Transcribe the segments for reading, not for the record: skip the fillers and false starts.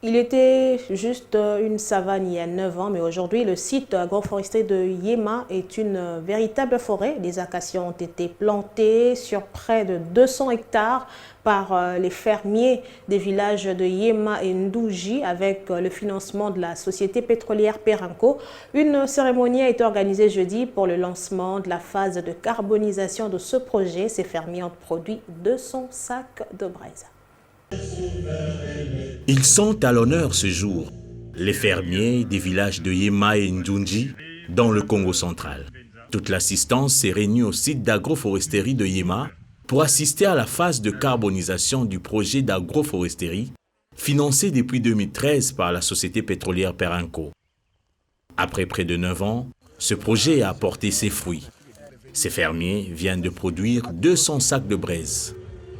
Il était juste une savane il y a 9 ans, mais aujourd'hui, le site agroforestier de Yema est une véritable forêt. Des acacias ont été plantées sur près de 200 hectares par les fermiers des villages de Yema et Ndouji avec le financement de la société pétrolière Perenco. Une cérémonie a été organisée jeudi pour le lancement de la phase de carbonisation de ce projet. Ces fermiers ont produit 200 sacs de braise. Ils sont à l'honneur ce jour, les fermiers des villages de Yema et Ndunji dans le Congo central. Toute l'assistance s'est réunie au site d'agroforesterie de Yema pour assister à la phase de carbonisation du projet d'agroforesterie financé depuis 2013 par la société pétrolière Perenco. Après près de 9 ans, ce projet a apporté ses fruits. Ces fermiers viennent de produire 200 sacs de braise,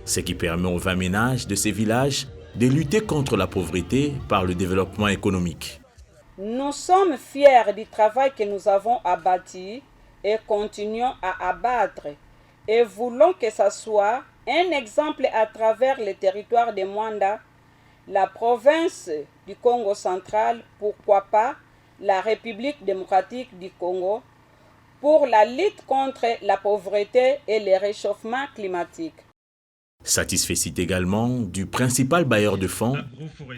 ce qui permet aux 20 ménages de ces villages de lutter contre la pauvreté par le développement économique. Nous sommes fiers du travail que nous avons abattu et continuons à abattre et voulons que ce soit un exemple à travers le territoire de Mwanda, la province du Congo central, pourquoi pas la République démocratique du Congo, pour la lutte contre la pauvreté et le réchauffement climatique. Satisfait également du principal bailleur de fonds,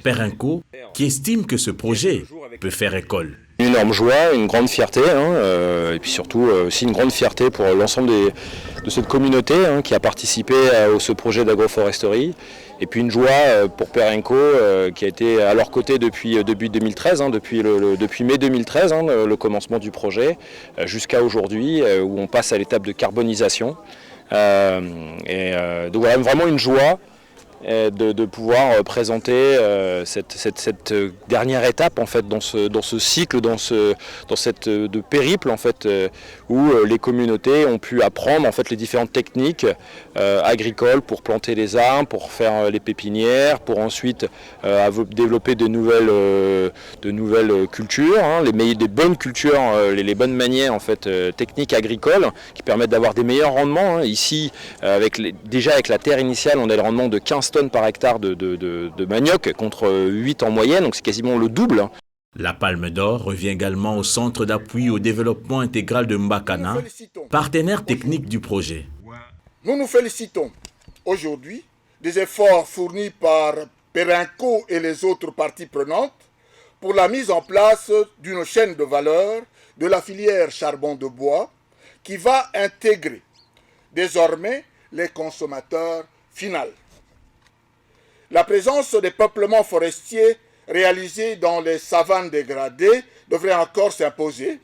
Perenco, qui estime que ce projet peut faire école. Une énorme joie, une grande fierté, et puis surtout aussi une grande fierté pour l'ensemble de cette communauté qui a participé à ce projet d'agroforesterie. Et puis une joie pour Perenco qui a été à leur côté depuis 2013, depuis mai 2013, le commencement du projet, jusqu'à aujourd'hui où on passe à l'étape de carbonisation. Donc voilà, vraiment une joie de pouvoir présenter cette dernière étape en fait dans ce cycle, dans cette de périple en fait où les communautés ont pu apprendre en fait les différentes techniques agricoles pour planter les arbres, pour faire les pépinières, pour ensuite développer de nouvelles cultures, des bonnes cultures, les bonnes manières en fait techniques agricoles qui permettent d'avoir des meilleurs rendements. Ici, déjà avec la terre initiale, on a le rendement de 15 tonnes par hectare de manioc contre 8 en moyenne, donc c'est quasiment le double. La Palme d'Or revient également au Centre d'appui au développement intégral de Mbakana, partenaire technique du projet. Nous nous félicitons aujourd'hui des efforts fournis par Perenco et les autres parties prenantes pour la mise en place d'une chaîne de valeur de la filière charbon de bois qui va intégrer désormais les consommateurs finaux. La présence des peuplements forestiers réalisés dans les savanes dégradées devrait encore s'imposer.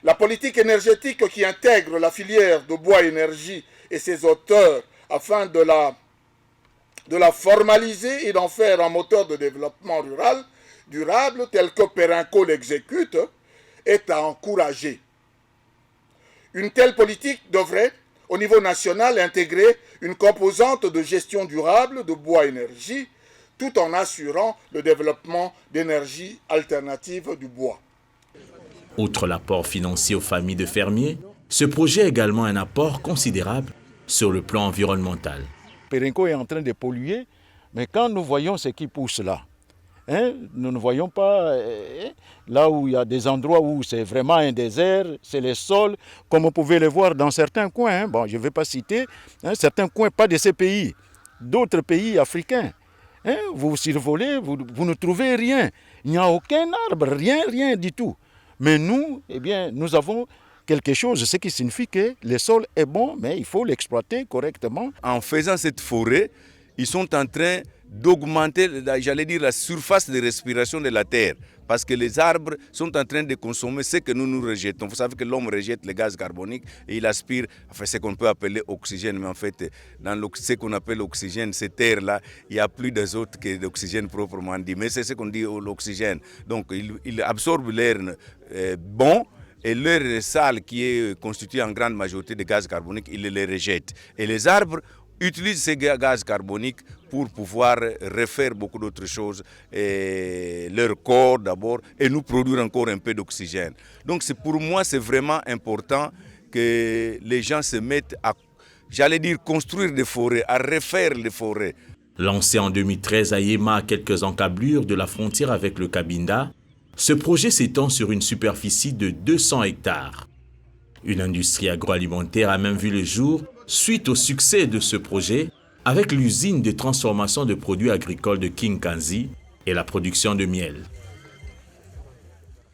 La politique énergétique qui intègre la filière de bois énergie et ses auteurs afin de la formaliser et d'en faire un moteur de développement rural durable tel que Perenco l'exécute est à encourager. Une telle politique devrait, au niveau national, intégrer une composante de gestion durable de bois énergie, tout en assurant le développement d'énergie alternative du bois. Outre l'apport financier aux familles de fermiers, ce projet a également un apport considérable sur le plan environnemental. Perenco est en train de polluer, mais quand nous voyons ce qui pousse là, nous ne voyons pas là où il y a des endroits où c'est vraiment un désert, c'est les sols, comme on pouvait le voir dans certains coins. Bon, je ne vais pas citer, certains coins, pas de ces pays, d'autres pays africains. Vous survolez, vous ne trouvez rien. Il n'y a aucun arbre, rien du tout. Mais nous, eh bien, nous avons quelque chose, ce qui signifie que le sol est bon, mais il faut l'exploiter correctement. En faisant cette forêt, ils sont en train d'augmenter, j'allais dire, la surface de respiration de la terre. Parce que les arbres sont en train de consommer ce que nous rejetons. Vous savez que l'homme rejette les gaz carboniques et il aspire enfin, ce qu'on peut appeler oxygène. Mais en fait, dans ce qu'on appelle oxygène, cette terre-là, il n'y a plus d'azote que d'oxygène proprement dit. Mais c'est ce qu'on dit l'oxygène. Donc, il absorbe l'air bon. Et l'air sale qui est constitué en grande majorité de gaz carboniques, il les rejette. Et les arbres utilisent ces gaz carboniques pour pouvoir refaire beaucoup d'autres choses, et leur corps d'abord, et nous produire encore un peu d'oxygène. Donc pour moi, c'est vraiment important que les gens se mettent à, j'allais dire, construire des forêts, à refaire les forêts. Lancé en 2013 à Yema, à quelques encablures de la frontière avec le Cabinda, ce projet s'étend sur une superficie de 200 hectares. Une industrie agroalimentaire a même vu le jour suite au succès de ce projet avec l'usine de transformation de produits agricoles de Kinkanzi et la production de miel.